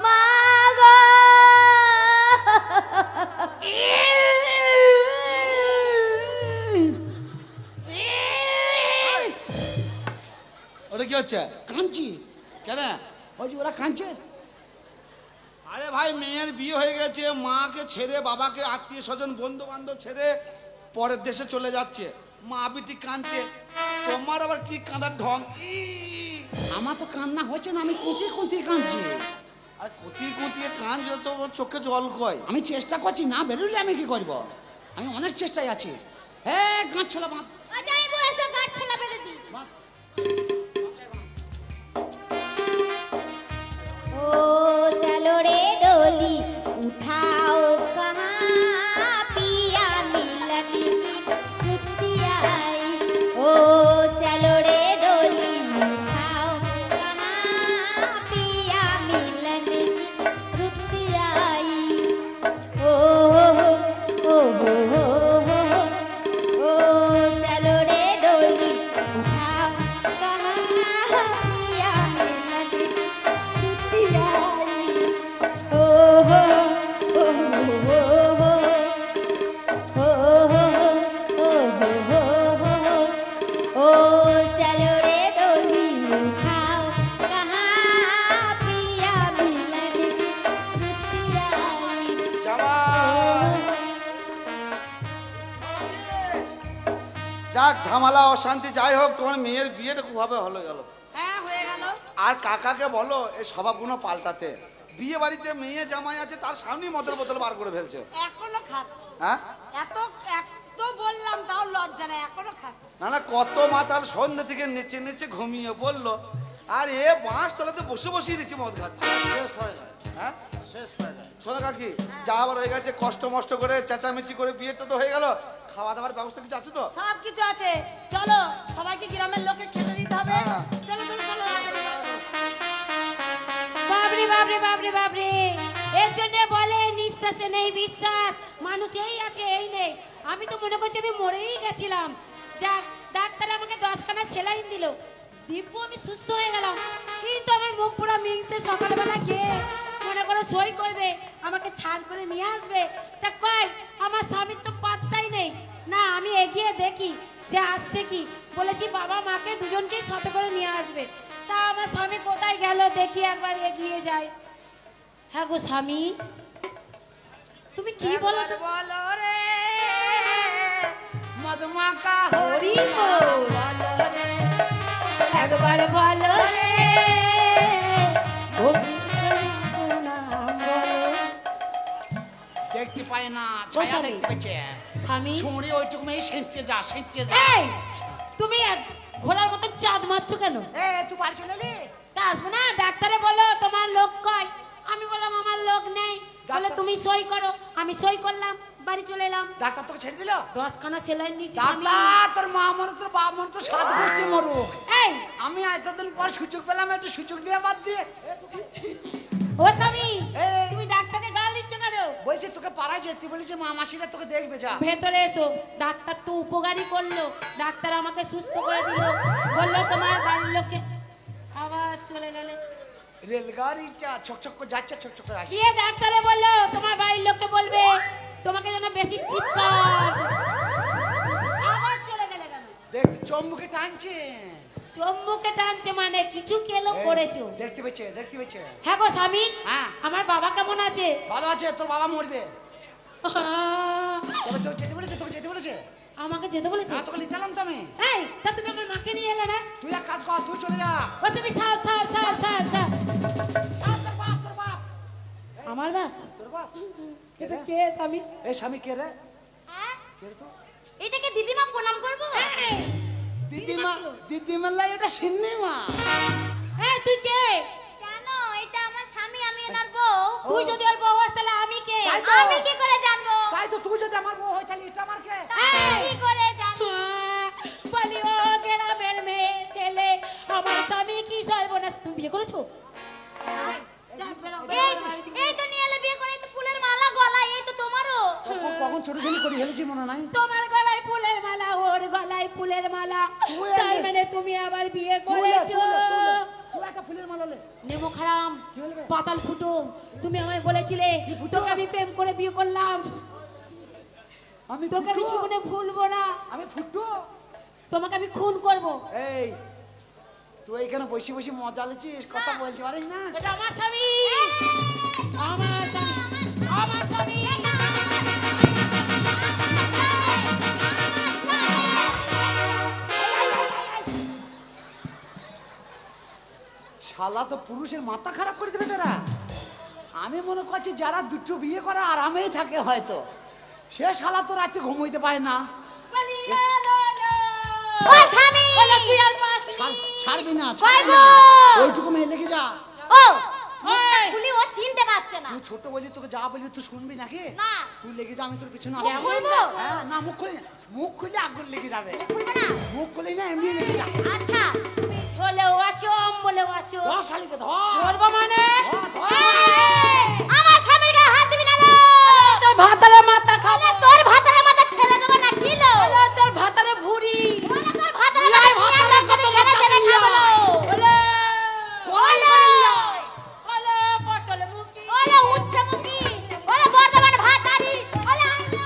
মা গো ওটা কি হচ্ছে? কাঁদছি কেন? ওই যে ওরা কাঁদছে। আরে ভাই, মেয়ের বিয়ে হয়ে গেছে, মাকে ছেড়ে, বাবাকে, আত্মীয় স্বজন, বন্ধু বান্ধব ছেড়ে পরের দেশে চলে যাচ্ছে, মা বিটি কাঁদছে, তোমার আবার কি কাঁদার ঢং? আমার তো কান্না হচ্ছে না, আমি কুঁতিয়ে কুঁতিয়ে কাঁদছি। আর কুতিয়ে কুতিয়ে কাঁদছে তো চোখে জল কয়। আমি চেষ্টা করছি, না বেরোলে আমি কি করব? আমি অনেক চেষ্টায় আছি। হ্যাঁ, গাঁট ছোলা বাঁধ। যাইবো এসে গাছ ছোলা বেঁধে দি। ও চলো রে ডোলি উঠাও कहाँ पिया मिलन की जुत्ती आई। ओ चलो रे डोली उठाओ कहाँ पिया मिलन की जुत्ती आई। ओ चलो रे डोली उठाओ कहाँ पिया मिलन की जुत्ती आई। ओ चलो रे डोली उठाओ कहाँ पिया मिलन की जुत्ती आई। যাক, ঝামেলা অশান্তি যাই হোক, তোমার মেয়ের বিয়েটা খুব ভাবে হলো গেল। হ্যাঁ হয়ে গেল। আর কাকাকে বলো এই স্বভাবগুলো পাল্টাতে। বিয়ে বাড়িতে মেয়ে জামাই আছে, তার সামনেই মদের বোতল বার করে ফেলছে। এখনো খাচ্ছে। হ্যাঁ, এত এত বললাম তাও লজ্জা নেই, এখনো খাচ্ছে। না না, কত মাতাল সন্ধ্যে থেকে নেচে নেচে ঘুমিয়ে পড়লো, আর এ বাঁশ তলাতে বসে বসেই দিচ্ছে মদ খাচ্ছে। শেষ হয় না, হ্যাঁ, শেষ হয় না। শোনো কাকি, যা আবার হয়ে গেছে, কষ্ট মষ্ট করে চেঁচামেচি করে বিয়েটা তো হয়ে গেল, খাওয়া দাওয়ার ব্যবস্থা কিছু আছে তো? সব কিছু আছে, চলো সবাইকে গ্রামের লোকে খেতে দিতে হবে। হ্যাঁ। চলো চলো চলো। বাবরে বাবরে বাবরে বাবরে, এর জন্য বলে নিঃশ্বাসে নেই বিশ্বাস, মানুষ এই আছে এই নেই। আমি তো মনে করছি আমি মরেই গেছিলাম। যাক, ডাক্তার আমাকে 10খানা সেলাইন দিল, দিব্য আমি সুস্থ হয়ে গেলাম। কিন্তু আমার মুখ পুরো মিংসে, সকালবেলা গিয়ে মনে করে সই করবে, আমাকে ছাদ করে নিয়ে আসবে। তা কই আমার স্বামীর তো পাত্তাই নেই। না, আমি এগিয়ে দেখি সে আসছে কি। বলেছি বাবা মাকে দুজনকেই সাথে করে নিয়ে আসবে। তা আমার স্বামী কোথায় গেল দেখি, একবার এগিয়ে যাই। হ্যাঁ গো স্বামী, তুমি কি বলো তো? বলো রে মদমাকা হরি বল, একবার বলো রে গোবিন্দের নাম বলো। দেখতে পায় না, ছায়া স্বামী। দেখতে পেয়েছে। স্বামী, ছুঁড়ি ওইটুকু মেয়ে সেঁচে যা, সেঁচে যা। এই তুমি ঘোড়ার মতো চাঁদ মারছো কেন? এ তুই বাড়ি চলে এলি? তা আসবো না, ডাক্তারে বলো তোমার লোক কয়। আমি বললাম আমার লোক নেই। বলে তুমি সই করো, আমি সই করলাম, বাড়ি চলে এলাম। ডাক্তার তোকে ছেড়ে দিল? 10খানা সেলাইন নিয়েছি স্বামী। ডাক্তার তোর মা মরে, তোর বাবা মরে, তোর সাত করছে মরুক। এই আমি এতদিন পর সুযোগ পেলাম, একটু সুযোগ দিয়ে বাদ দিয়ে। ও স্বামী, এই। তুমি ডাক্তারকে গাল দিচ্ছ কেন? বলছি তোকে পাড়ায় যেতে বলেছে, মা মাসিরা তোকে দেখবে, যা। ভেতরে এসো। ডাক্তার তো উপকারই করলো, ডাক্তার আমাকে সুস্থ করে দিল, বললো তোমার বাড়ির লোকে। আবার চলে গেলে। রেলগাড়িটা ছকছক করে যাচ্ছে, ছকছক করে আসছে। দিয়ে ডাক্তারে বললো তোমার বাড়ির লোককে বলবে তোমাকে যেন বেশি চিৎকার। আবার চলে গেলে কেন? দেখ চম্বুকে টানছে। চম্মুকে টানছে মানে কিছু কেলো করেছো? দেখতে পেয়েছে, দেখতে পেয়েছে। হ্যাঁ গো স্বামী, হ্যাঁ। আমার বাবা কেমন আছে? ভালো আছে, তোর বাবা মরবে। তবে তোকে যেতে বলেছে, তোকে যেতে বলেছে। আমাকে যেতে বলেছে? হ্যাঁ, তোকে নিয়ে চালাম তো আমি। এই তা তুমি আমার মাকে নিয়ে এলে না? তুই এক কাজ কর, তুই চলে যা। ও স্বামী, সার সার সার সার সার। ছাড়, তোর বাপ, তোর বাপ। আমার বাপ? তোর বাপ এটা কে স্বামী? এই স্বামী কে রে? হ্যাঁ? কে রে তো? এটাকে দিদিমা প্রণাম করবো? এই, দিদিমা, দিদিমা লাই, এটা সিনেমা। এই তুই কে? কেন? এটা আমার স্বামী, আমি এনার বউ। তুই যদি ওর বউ হস তাহলে আমি কে? তাই তো। আমি কি করে জানবো? তাই তো, তুই যদি আমার বউ হয় তাহলে এটা আমার কে? আমি কি করে জানবো? বলি ও গ্রামের মেয়ে ছেলে করেছো? যাক, বেরাও, এই বেরাও, বেরাও। এই তো নিয়ে এলে বিয়ে করে, এই তো ফুলের মালা গলায়, এই তো তোমারও। কখন ছোট ছেলে করে ফেলেছি মনে নাই? তোমার গলায় ফুলের মালা, ওর গলায় ফুলের মালা, তুলে তার নে। মানে তুমি আবার বিয়ে তুলে, করেছো? তুলে, তুলে। তুই একটা ফুলের মালা লে। নেমো খারাম, কি বলবে? পাতাল ফুটো, তুমি আমায় বলেছিলে ফুটো? তোকে আমি প্রেম করে বিয়ে করলাম, আমি তোকে আমি ফুটো? জীবনে ভুলবো না, আমি ফুটো? তোমাকে আমি খুন করব। এই তুই এখানে বসে বসে মজা লেছিস, কথা বলতে পারিস না? এটা আমার স্বামী, আমার স্বামী, আমার স্বামী। শালা তো পুরুষের মাথা খারাপ করে দেবে তোরা। আমি মনে করছি যারা দুটো বিয়ে করে আরামেই থাকে হয়তো, সে শালা তো রাতে ঘুমোইতে পায় না। পালিয়ে ললো। ও স্বামী! বলো তুই আর পাসনি। ছাড়বি না, কই ছাড়বি গো? না। ওইটুকু মেয়ে লেগে যা। ও ওই, খুলি, ও চিনতে পারছে না। তুই ছোট বলি, তোকে যা বলি তুই শুনবি নাকি? না। তুই লেগে যা, আমি তোর পিছনে মুখ আছি। খুলবো? হ্যাঁ, না মুখ খুলি না। মুখ খুললে আগুন লেগে যাবে। খুলবে না? মুখ খুলি না, এমনি লেগে যা। আচ্ছা। বলেও আছো, বলেও আছো। ধর শালিকে ধর। ধরবো মানে? ধর, ধর। আমার স্বামীর গায়ে হাত দিবি না লো। তোর ভাতারে মাথা খাবো, তোর ভাতারে মাথা ছেড়ে দেবো না কি লো? বলো তোর ভাতারে ভুড়ি, বলে তোর ভাতারে লাই মাথা ভাতারে ছেড়ে কত ছেড়ে মাথা ছেড়ে ছিল। খাবো লো। বলে বলে। বলো পটল মুখি, বলে উচ্চমুখী, বলে বর্ধমান ভাতারি, বলে আইলো।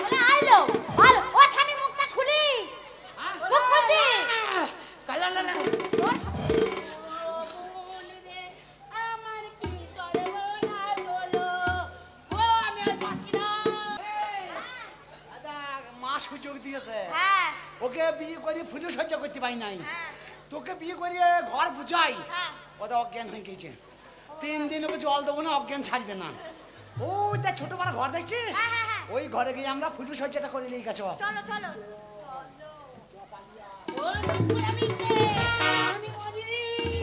বলে আইলো। ভালো, ও স্বামী মুখটা খুলি। মুখ খুলছি। কালালা আমার কি সর্বনাশ হলো, ও আমি আর পাচ্ছি না। দাদা, মা সুযোগ দিয়েছে। হ্যাঁ, ওকে বিয়ে করে ফুলে সহ্য করতে পারি নাই, হ্যাঁ, তোকে বিয়ে করে ঘর বুঝাই, হ্যাঁ। ওটা অজ্ঞান হয়ে গেছে। 3 দিন ওকে জল দেবো না, অজ্ঞান ছাড়বে না। ওই দেখ ছোট বড় ঘর দেখছিস, হ্যাঁ, হ্যাঁ, হ্যাঁ। ওই ঘরে গিয়ে আমরা ফুলে সহ্যটা করে নিয়ে গেছো। চলো চলো। ও মুখে মিছে, আমি মরি।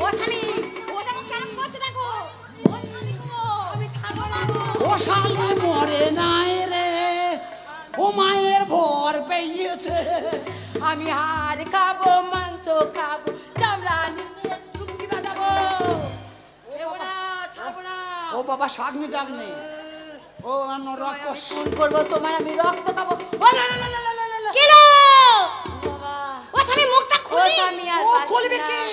ও স্বামী, ও দেখো কেমন করছে দেখো। ও স্বামী গো, আমি ছাড়বো না গো। ও শালি মরে নাই রে, ও মায়ের ভর পেয়েছে। আমি হাড় খাবো, মাংস খাবো, চামড়া নিয়ে টুকি বাজাবো। দেবো না, ছাড়বো না। ও বাবা শাগনি ডাকনি, ও নরকস। খুন করবো তোমার, আমি রক্ত খাবো। ও না না না না না না না। কি লো? বাবা, ও স্বামী মুখটা ও খুলি। স্বামী আর ও পাচ্ছি খুলবি না। কি?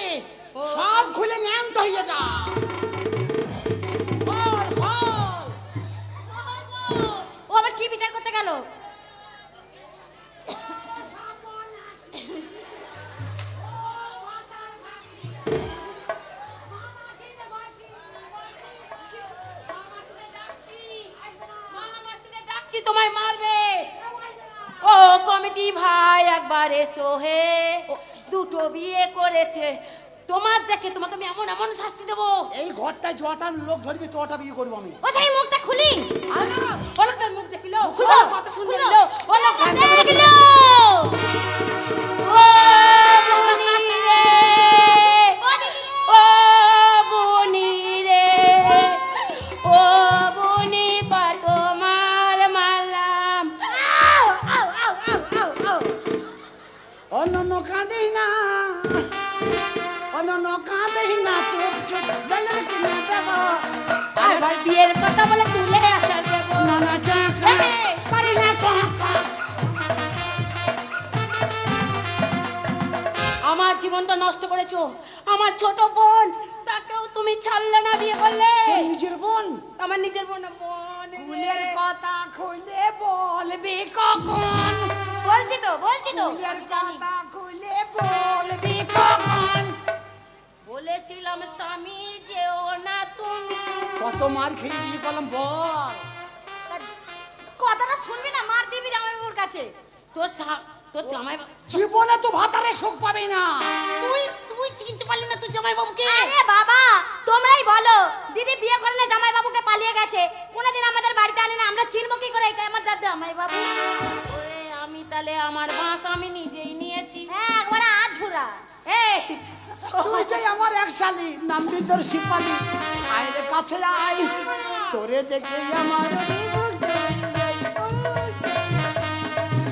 ও সব খুলে ল্যাংট হয়ে যা। ফল, ফল। ও আবার কি বিচার করতে গেল? তোমায় মারবে। ও কমিটি ভাই একবার এসো হে, দুটো বিয়ে করেছে, তোমার দেখে তোমাকে আমি এমন এমন শাস্তি দেবো। এই ঘরটায় জটা লোক ধরবি, তোটা বিয়ে করবো আমি। ও স্বামী মুখটা খুলি। বলো তোর মুখ দেখিলো, খুলো, কত সুন্দর খুলো। দিলো। বলো দেখলো। ও বনি রে, ও বনি রে, ও বনি কত মার মারলাম। অন্য কাঁদিস না, অন্য কাঁদিস না, চুপ চুপ বেলুন কিনে দেবো। আবার বিয়ের কথা বলে তুলে আচার দেবো। না না চাকা পারি না কাকা। আমার জীবনটা নষ্ট করেছো, আমার ছোট বোন, তাকেও তুমি ছাড়লে না, বিয়ে করলে। তোর নিজের বোন আমার নিজের বোন, বোন ফুলের কথা খুলে বলবি কখন? বলছি তো, বলছি তো। ফুলের কথা খুলে বলবি কখন? বলেছিলাম স্বামী যেও না তুমি। কত মার খেয়ে বিয়ে করলাম বল। তা কথাটা শুনবি না, মার দিবি জামাইবাবুর কাছে। তোর তোর জামাই জীবনে তো ভাতারে সুখ পাবি না। তুই তুই চিনতে পারলি না তুই জামাই বাবুকে? আরে বাবা তোমরাই বলো, দিদি বিয়ে করে না জামাই বাবুকে পালিয়ে গেছে, কোনোদিন আমাদের বাড়িতে আনে না, আমরা চিনবো কি করে আমার জামাই বাবু? ওরে আমি তাহলে আমার বাঁশ আমি নিজেই নিয়েছি। হ্যাঁ একবার আঝুরা। এই তুই যে আমার এক শালি, নামবি তোর শিপালি, আয় রে কাছে আয়, তোরে দেখে আমার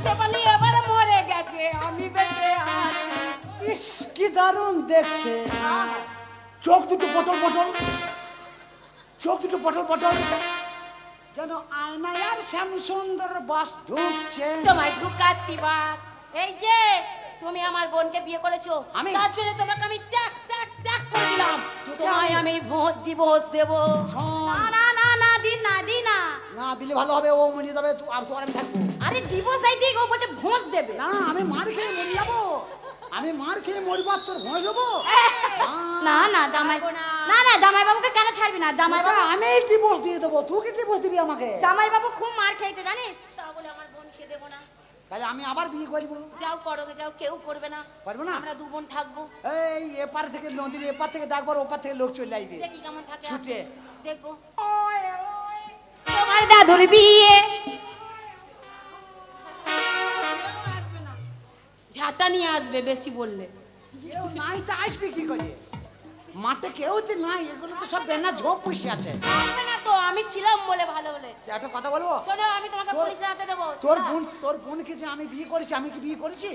শেফালি এবারে মরে গেছে, আমি বেঁচে আছি। ইস কি দারুণ দেখতে, চোখ দুটো পটল পটল, চোখ দুটো পটল পটল, যেন আয়নায় আর শ্যাম সুন্দর বাস ঢুকছে। তোমায় ঢুকাচ্ছি বাস। এই যে তুমি আমার বোনকে বিয়ে করেছো, আমি? তার জন্য তোমাকে আমি ট্যাক ট্যাক ট্যাক করে দিলাম। তোমায় আমি ডিভোর্স দেবো। শোন, না না না না দিস না দি না। না দিলে ভালো হবে, ও মরিয়ে যাবে, আর তো আর আমি থাকবো আরে ডিভোর্স এই দিক ও বলতে ভোঁস দেবে। না। আমি মার খেয়ে মরে যাবো, আমি মার খেয়ে মরিবার তোর ভয় যাবো না না জামাই পারবো না। না না জামাই বাবুকে কেন ছাড়বি না? জামাই বাবু আমি ডিভোর্স দিয়ে দেবো, তুই কি ডিভোর্স দিবি আমাকে? জামাই বাবু খুব মার খেয়েছে জানিস। তা বলে আমার বোনকে দেবো না? তাহলে আমি আবার বিয়ে করবো। যাও করো গে, যাও, কেউ করবে না। পারবো না? আমরা দু বোন থাকবো। এই এপার থেকে নদীর এপার থেকে ডাকবার ওপার থেকে লোক চলে আসবে দেখি কেমন থাকে, ছুটে। আসো, দেখবো। তোমার দাদুর বিয়ে কেউ আসবে না। ঝাঁটা নিয়ে আসবে বেশি বললে। কেউ নাই তো আসবে কি করে? মাঠে কেউ তো নাই, এগুলো তো সব বেনা ঝোপ বসে আছে। আসবে না তো, আমি ছিলাম বলে ভালো হলে। একটা কথা বলবো, শোনো আমি তোমাকে তোর- পুলিশের হাতে দেবো। তোর বোনকে যে আমি বিয়ে করেছি, আমি কি বিয়ে করেছি?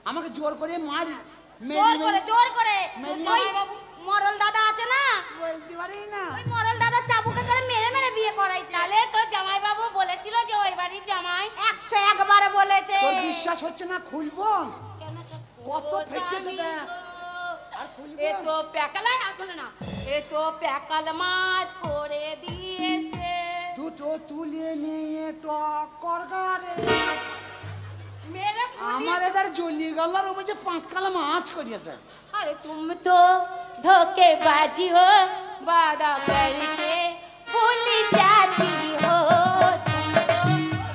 আমাকে জোর করে মারি জোর করে মেরি- ওই মরল দাদা আছে না, বলতে পারি না। ওই মরল দাদা চাবুকে করে মেরে মেরে বিয়ে করাইছে। তাহলে তো জামাই বাবু বলেছিল যে ওই বাড়ির জামাই। 101 বলেছে। তোর বিশ্বাস হচ্ছে না? খুলবো কেন সব কত ও ফেটেছে স্বামী দেখ। গো। আর খুলবো এ তো প্যাকালাই এখন না, এ তো প্যাকাল মাছ করে দিয়েছে। দুটো তুলে নিয়ে টক করগারে মেরে আমার ফুলিয়ে। এদের জ্বলি গলার উপর যে পাঁচকালা মাছ করিয়েছে। अरे तुम तो धोखेबाजी हो, वादा करके भूल जाती हो। तुम तो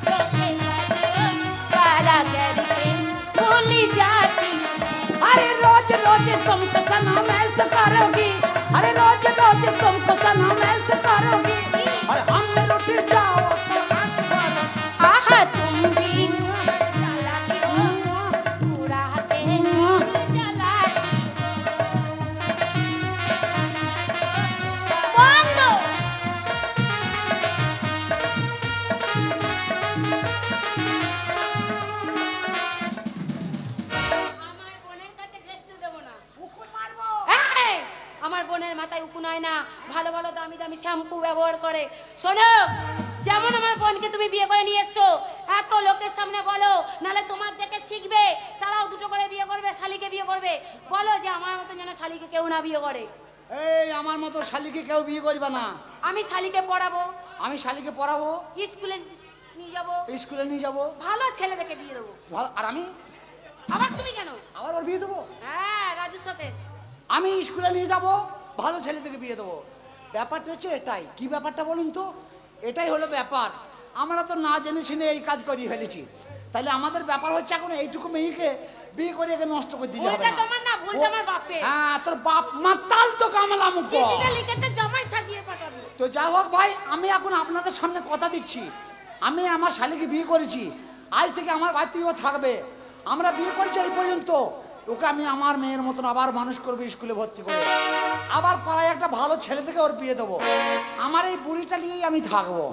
धोखेबाजी हो, वादा करके भूल जाती हो। अरे रोज रोज तुमको सनम ऐसे करोगी, अरे रोज रोज तुमको सनम ऐसे करोगी, अरे हम रूठ जाओ तो अकबर। आहा तुम भी चालाकी हो, मुरादे चालाकी বন্ধ। আমার বোনের কাছে ঘেঁষতে দেবো না। উকুন মারবো। এই, আমার বোনের মাথায় উকুন হয় না, ভালো ভালো দামি দামি শ্যাম্পু ব্যবহার করে। শোনো, যেমন আমার বোনকে তুমি বিয়ে করে নিয়ে এসছো, এত লোকের সামনে বলো, নালে তোমার দেখে শিখবে, তারাও দুটো করে বিয়ে করবে, শালিকে বিয়ে করবে। বলো যে আমার মতন যেন শালিকে কেউ না বিয়ে করে। এই আমার মতো শালিকে কেউ বিয়ে করবে না। আমি শালিকে পড়াবো, আমি শালিকে পড়াবো, স্কুলে নিয়ে যাবো, স্কুলে নিয়ে যাবো, ভালো ছেলে দেখে বিয়ে দেবো। ভালো। আর আমি আবার তুমি কেন? আবার ওর বিয়ে দেবো। হ্যাঁ, রাজুর সাথে। আমি স্কুলে নিয়ে যাব, ভালো ছেলে থেকে বিয়ে দেবো। ব্যাপারটা হচ্ছে এটাই। কি ব্যাপারটা বলুন তো? এটাই হলো ব্যাপার। আমরা তো না জেনে শুনে এই কাজ করিয়ে ফেলেছি। তাহলে আমাদের ব্যাপার হচ্ছে এখন এইটুকু মেয়েকে বিয়ে করে একে নষ্ট করে দিলে হবে ভুলটা না। তোমার না, ভুলটা আমার বাপের। হ্যাঁ, তোর বাপ মাতাল তো কামলা মুখ। চিঠিটা লিখে তো জামাই সাজিয়ে পাঠাবো। তো যাই হোক ভাই, আমি এখন আপনাদের সামনে কথা দিচ্ছি, আমি আমার শালিকে বিয়ে করেছি, আজ থেকে আমার বাড়িতেও থাকবে। আমরা বিয়ে করেছি এই পর্যন্ত, ওকে আমি আমার মেয়ের মতন আবার মানুষ করবো, স্কুলে ভর্তি করে আবার পাড়ায় একটা ভালো ছেলে থেকে ওর বিয়ে দেবো। আমার এই বুড়িটা নিয়েই আমি থাকবো।